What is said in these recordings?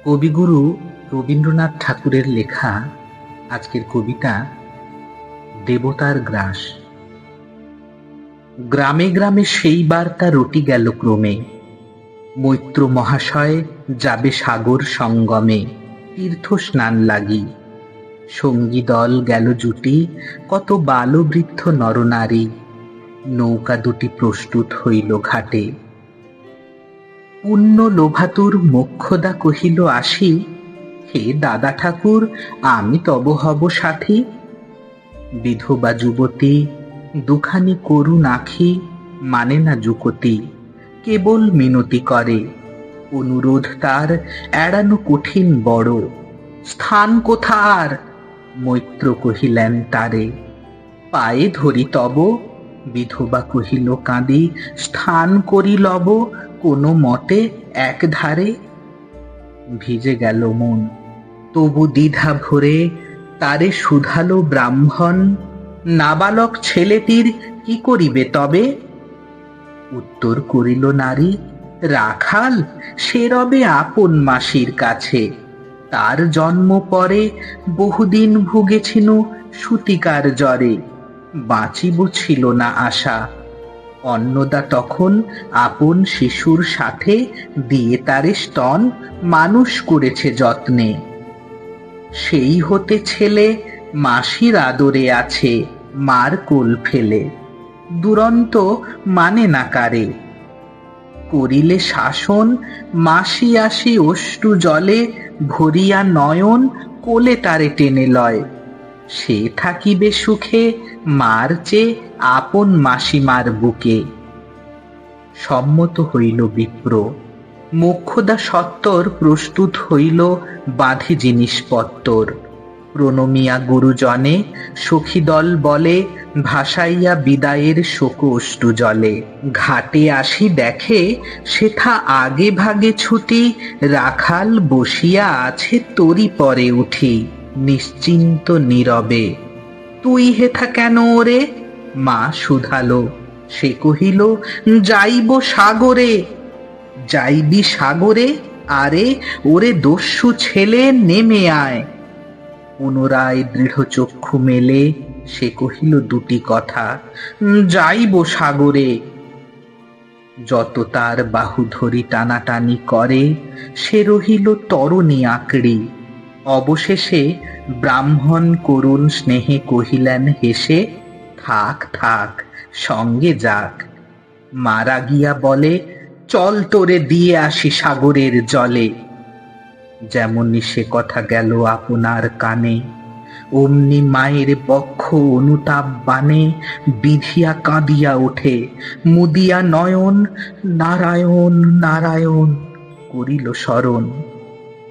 কবিগুরু রবীন্দ্রনাথ ঠাকুরের লেখা আজকের কবিতা দেবতার গ্রাস। গ্রামে গ্রামে সেই বার্তা রটি গেল ক্রমে, মৈত্র মহাশয় যাবে সাগর সঙ্গমে তীর্থ স্নান লাগি। সঙ্গী দল গেল জুটি, কত বালবৃদ্ধ নরনারী, নৌকা দুটি প্রস্তুত হইল ঘাটে। পুণ্য লোভাতুর মোক্ষদা কহিল আসি, হে দাদা ঠাকুর আমি তব হব সাথী। বিধবা যুবতী দুখানি করুণ আখি, মানে না যুকতি, কেবল মিনতি করে। অনুরোধ তার এড়ানো কঠিন বড়, স্থান কোথার? মৈত্র কহিলেন তারে, পায়ে ধরি তব। বিধবা কহিল কাঁদি, স্থান করি লব কোনো মতে এক ধারে। ভিজে গেল মন, তবু দ্বিধা ভরে তারে শুধালো ব্রাহ্মণ, নাবালক ছেলেটির কি করিবে তবে? উত্তর করিল নারী, রাখাল সে রবে আপন মাসির কাছে। তার জন্ম পরে বহুদিন ভুগেছিনু সুতিকার জ্বরে, বাঁচিব ছিল না আশা। অন্নদা তখন আপন শিশুর সাথে দিয়ে তারে স্তন মানুষ করেছে যত্নে। সেই হতে ছেলে মাসির আদরে আছে মার কোল ফেলে, দুরন্ত মানে না কারে। করিলে শাসন মাসি আসি অশ্রু জলে ভরিয়া নয়ন কোলে তারে টেনে লয়। সে থাকিবে সুখে মার চেয়ে আপন মাসিমার বুকে। সম্মত হইল বিপ্র, মোক্ষদা সত্তর প্রস্তুত হইল বাঁধে জিনিসপত্তর। প্রণমিয়া গুরুজনে সখীদল বলে, ভাসাইয়া বিদায়ের শোক অশ্রু জলে। ঘাটে আসি দেখে সেথা আগে ভাগে ছুটি, রাখাল বসিয়া আছে তরি পরে উঠি নিশ্চিন্ত নীরবে। তুই হেথা কেন ওরে? মা শুধালো, সে কহিল যাইব সাগরে। যাইবি সাগরে? আরে ওরে দস্যু ছেলে নেমে আয়। পুনরায় দৃঢ় চক্ষু মেলে সে কহিল দুটি কথা, যাইব সাগরে। যত তার বাহু ধরি টানাটানি করে, সে রহিল তরণী আঁকড়ি। অবশেষে ব্রাহ্মণ করুণ স্নেহে কহিলেন হেসে, থাক থাক সঙ্গে যাক। মারা গিয়া বলে, চল তোরে দিয়ে আসি সাগরের জলে। যেমনি সে কথা গেল আপনার কানে, অমনি মায়ের বক্ষ অনুতাপ বানে বিধিয়া কাঁদিয়া ওঠে, মুদিয়া নয়ন নারায়ণ নারায়ণ করিল স্মরণ।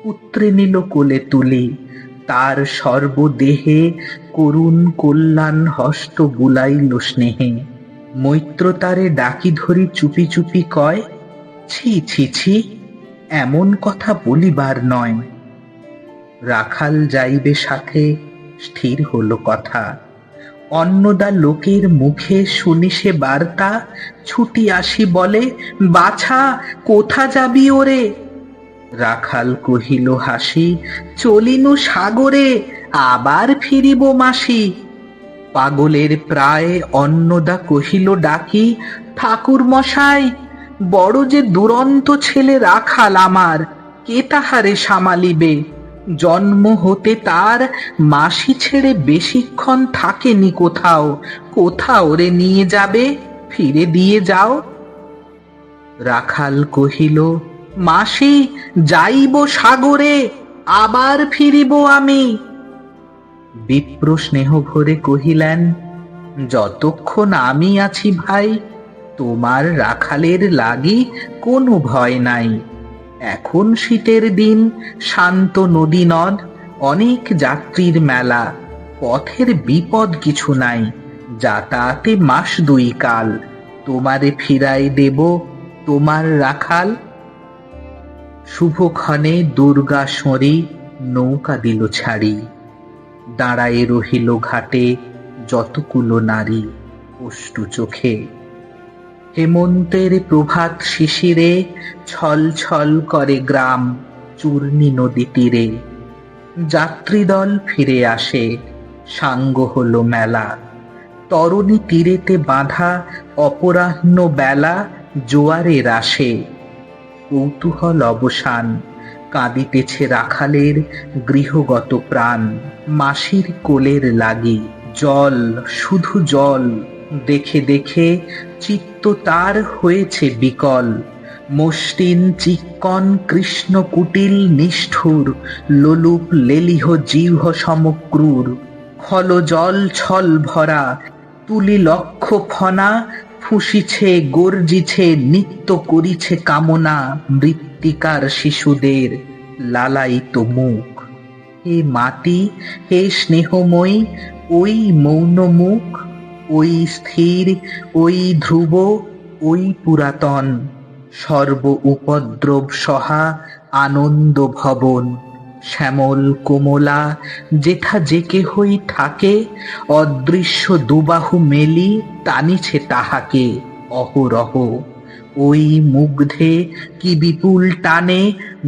পুত্রে নিল কোলে তুলি, তার সর্বদেহে করুণ কল্যাণ হস্ত বুলাইল স্নেহে। মৈত্র তারে ডাকি ধরি চুপি চুপি কয়, ছি ছি ছি এমন কথা বলিবার নয়। রাখাল যাইবে সাথে স্থির হলো কথা। অন্নদা লোকের মুখে শুনি সে বার্তা, ছুটি আসি বলে, বাছা কোথা যাবি ওরে? রাখাল কহিল হাসি, চলিনু সাগরে আবার ফিরিব মাসি। পাগলের প্রায় অন্নদা কহিল ডাকি, ঠাকুর মশাই বড় যে দুরন্ত ছেলে রাখাল আমার, কে তাহারে সামালিবে? জন্ম হতে তার মাসি ছেড়ে বেশিক্ষণ থাকেনি কোথাও। কোথাও রে নিয়ে যাবে? ফিরে দিয়ে যাও। রাখাল কহিল, মাসি যাইব সাগরে, আবার ফিরিব আমি। বিপ্র স্নেহ ভরে কহিলেন, যতক্ষণ আমি আছি ভাই, তোমার রাখালের লাগি কোনো ভয় নাই। এখন শীতের দিন, শান্ত নদী নদ, অনেক যাত্রীর মেলা, পথের বিপদ কিছু নাই। যাতায়াতে মাস দুই কাল, তোমারে ফিরাই দেব তোমার রাখাল। শুভক্ষণে দুর্গা সঁরি নৌকা দিল ছাড়ি, দাঁড়ায়ে রহিল ঘাটে যতগুলো নারী অশ্রু চোখে। হেমন্তের প্রভাত শিশিরে ছল ছল করে গ্রাম, চূর্ণী নদী তীরে। যাত্রীদল ফিরে আসে, সাঙ্গ হলো মেলা। তরণী তীরেতে বাঁধা অপরাহ্ন বেলা জোয়ারের আসে। কৌতূহল অবসান, কাঁদিতেছে রাখালের গৃহগত প্রাণ। মাসির কোলের লাগি জল, শুধু জল, দেখে দেখে চিত্ত তার হয়েছে বিকল। মসৃণ চিক্কণ কৃষ্ণ কুটিল নিষ্ঠুর, লোলুপ লেলিহ জিহ্ব সমক্রূর। খল জল ছল ভরা, তুলি লক্ষ ফনা, ফুঁসিছে গর্জিছে নিত্য করিছে কামনা মৃত্তিকার শিশুদের লালায়িত মুখ। হে মাটি, হে স্নেহময়ী, ওই মৌন মুখ, ওই স্থির, ওই ধ্রুব, ওই পুরাতন, সর্ব উপদ্রব সহা আনন্দ ভবন। শ্যামল কোমলা যেথা যে কেহই থাকে, অদৃশ্য দুবাহু মেলি টানিছে তাহাকে অহরহ। ওই মুগ্ধে কি বিপুল টানে,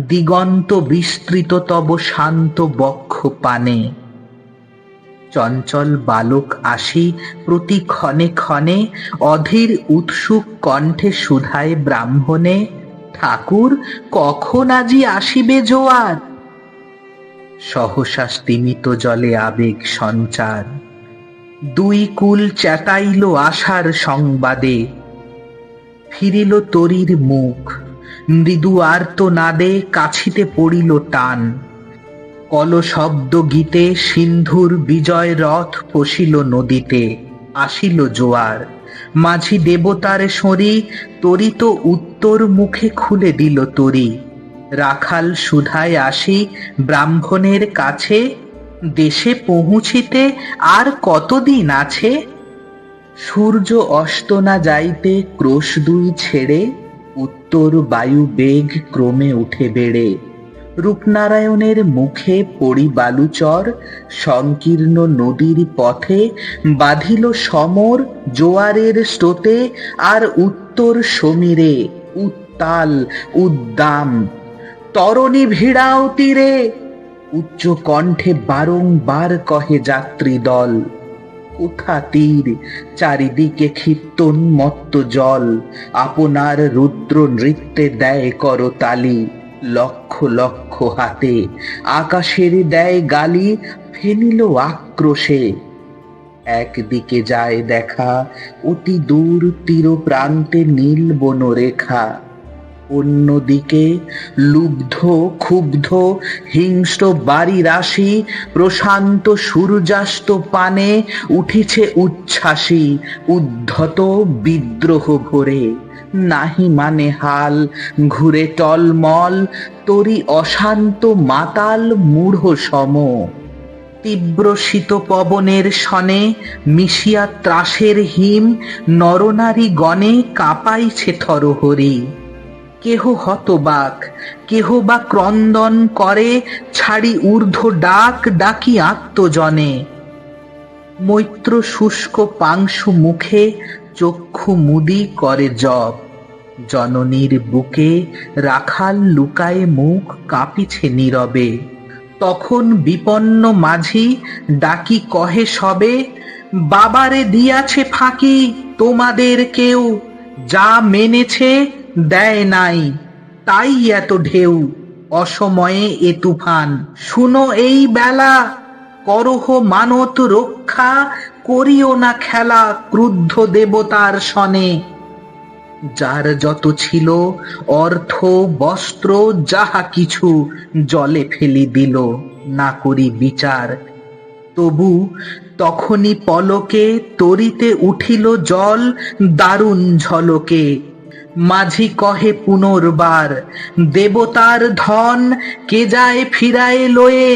দিগন্ত বিস্তৃত তব শান্ত বক্ষ পানে। চঞ্চল বালক আসি প্রতি ক্ষণে ক্ষণে, অধীর উৎসুক কণ্ঠে শুধায় ব্রাহ্মণে, ঠাকুর কখন আজি আসিবে জোয়ার? সহসা স্তিমিত জলে আবেগ সঞ্চার, দুই কুল চেতাইল আশার সংবাদে। ফিরিল তরীর মুখ, মৃদু আর্তনাদে কাছিতে পড়িল টান। কলশব্দ গীতে সিন্ধুর বিজয় রথ পশিল নদীতে, আসিল জোয়ার। মাঝি দেবতার সরি তরিত উত্তর মুখে খুলে দিল তরি। রাখাল সুধায় আসি ব্রাহ্মণের কাছে, দেশে পৌঁছিতে আর কতদিন আছে? সূর্য অস্ত না যাইতে ক্রোশ দুই ছেড়ে, উত্তর বায়ু বেগ ক্রমে উঠে বেড়ে। রূপনারায়ণের মুখে পড়ি বালুচর, সংকীর্ণ নদীর পথে বাঁধিল সমর জোয়ারের স্রোতে। আর উত্তর সমীরে উত্তাল উদ্দাম, তরণী ভিড়াও তীরে, উচ্চ কণ্ঠে বারংবার কহে যাত্রী দল। কোথা তীর, চারিদিকে ক্ষিপ্তোন্মত্ত জল, আপনার রুদ্র নৃত্যে দেয় করতালি। লক্ষ লক্ষ হাতে আকাশের দেয় গালি, ফেনিল আক্রোশে। একদিকে যায় দেখা অতি দূর তীর প্রান্তে নীল বনরেখা, অন্যদিকে লুব্ধ ক্ষুব্ধ হিংস্র বাড়ি রাশি। প্রশান্ত সূর্যাস্ত পানে উঠিছে উচ্ছ্বাসী, উদ্ধত বিদ্রোহ ভরে। নাহি মানে হাল, ঘুরে টলমল, তরি অশান্ত মাতাল মূঢ় সম। তীব্র শীত পবনের শনে মিশিয়া ত্রাসের হিম, নরনারী গণে কাঁপাইছে থরহরি। কেহ হতবাক, কেহ বা ক্রন্দন করে, ছাড়ি ঊর্ধ্ব ডাক ডাকি আত্মজনে। মৈত্র শুষ্ক পাংশু মুখে চক্ষু মুদি করে জপ। জননীর বুকে রাখাল লুকায়ে মুখ, কাঁপিছে নীরবে। তখন বিপন্ন মাঝি ডাকি কহে সবে, বাবারে দিয়াছে ফাঁকি তোমাদের কেউ, যা মেনেছে দেয় নাই, তাই এত ঢেউ। অসময়ে এ তুফান, শুনো এই বেলা, করহ মানত রক্ষা, করিও না খেলা ক্রুদ্ধ দেবতার সনে। যার যত ছিল অর্থ বস্ত্র যাহা কিছু জলে ফেলি দিল, না করি বিচার। তবু তখনই পলকে তরিতে উঠিল জল দারুণ ঝলকে। মাঝি কহে পুনর্বার, দেবতার ধন কে যায় ফিরায় লয়ে,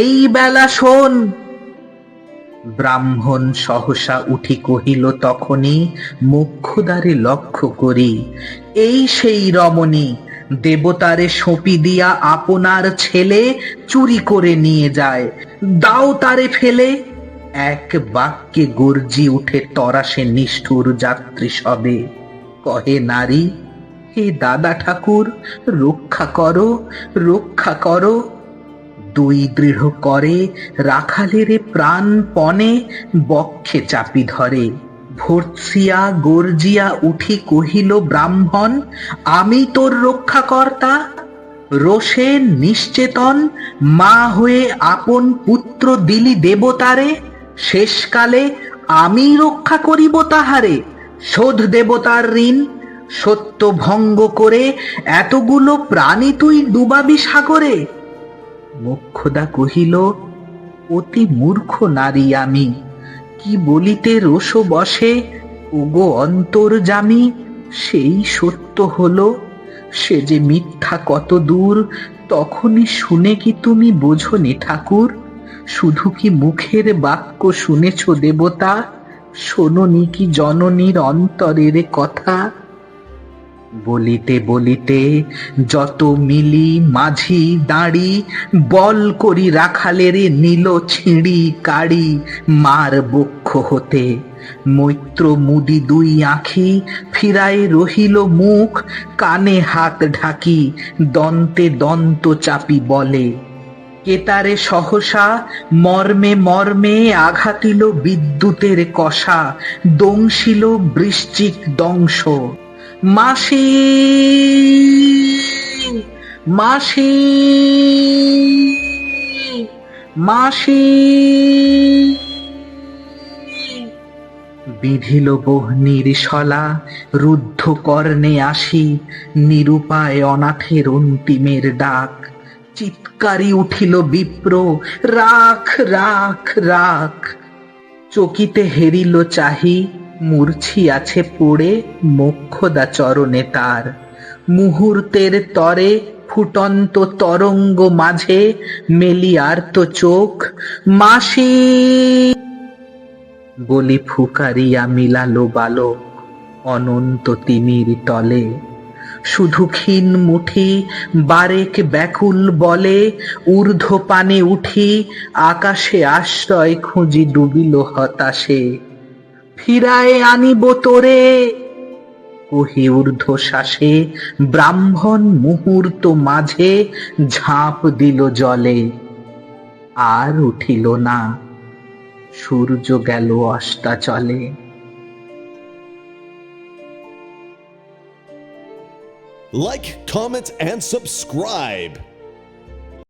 এই বেলা শোন। ব্রাহ্মণ সহসা উঠি কহিল তখনই, মোক্ষদ্বারে লক্ষ্য করি, এই সেই রমণী, দেবতারে সঁপি দিয়া আপনার ছেলে চুরি করে নিয়ে যায়, দাও তারে ফেলে। এক বাক্যে গর্জি উঠে তরাসে নিষ্ঠুর যাত্রী সবে। কহে নারী, হে দাদা ঠাকুর, রক্ষা করো, রক্ষা করো। দুই দৃঢ় করে রাখালের প্রাণপণে বক্ষে চাপি ধরে। ভর্ৎসিয়া গর্জিয়া উঠি কহিল ব্রাহ্মণ, আমি তোর রক্ষাকর্তা। রোষে নিশ্চেতন মা হয়ে আপন পুত্র দিলি দেবতারে। শেষকালে আমি রক্ষা করিব তাহারে, শোধ দেবতার ঋণ। সত্য ভঙ্গ করে এতগুলো প্রাণী তুই ডুবাবি সাগরে। মোক্ষদা কহিল, অতি মূর্খ নারী আমি, কি বলিতে রোষ বসে। ওগো অন্তর্যামী, সেই সত্য হলো, সে যে মিথ্যা কত দূর তখনই শুনে কি তুমি বোঝনি ঠাকুর? শুধু কি মুখের বাক্য শুনেছ দেবতা, শোনোনি কি জননীর অন্তরের কথা? বলিতে বলিতে যত মিলি মাঝি দাঁড়ি, বল করি রাখালের নীল ছিঁড়ি কাড়ি মার বক্ষ হতে। মৈত্র মুদি দুই আঁখি ফিরায় রহিল মুখ, কানে হাত ঢাকি দন্তে দন্ত চাপি বলে। কেতারে সহসা মর্মে মর্মে আঘাতিল বিদ্যুতের কষা, দংশিল বৃশ্চিক দংশ। মাসি, মাসি, মাসি। বিধিল বহ্নির শলা রুদ্ধ কর্ণে আসি, নিরুপায় অনাথের অন্তিমের ডাক। চিৎকারি উঠিল বিপ্র, রাখ রাখ রাখ। চকিতে হেরিল চাহি, মূর্ছিয়াছে পড়ে মোক্ষদা চরণে তার। মুহূর্তের তরে ফুটন্ত তরঙ্গ মাঝে মেলি আর্ত চোখ, মাসি বলি ফুকারিয়া মিলালো বালক অনন্ত তিমির তলে। শুধু ক্ষীণ মুঠি বারেক ব্যাকুল বলে, ঊর্ধ্ব পানে উঠি আকাশে আশ্রয় খুঁজি ডুবিল হতাশে। ফিরায়ে আনিব তোরে কহি ঊর্ধ্বশ্বাসে, ব্রাহ্মণ মুহূর্ত মাঝে ঝাঁপ দিল জলে। আর উঠিল না, সূর্য গেল অস্তাচলে। Like, comment, and subscribe.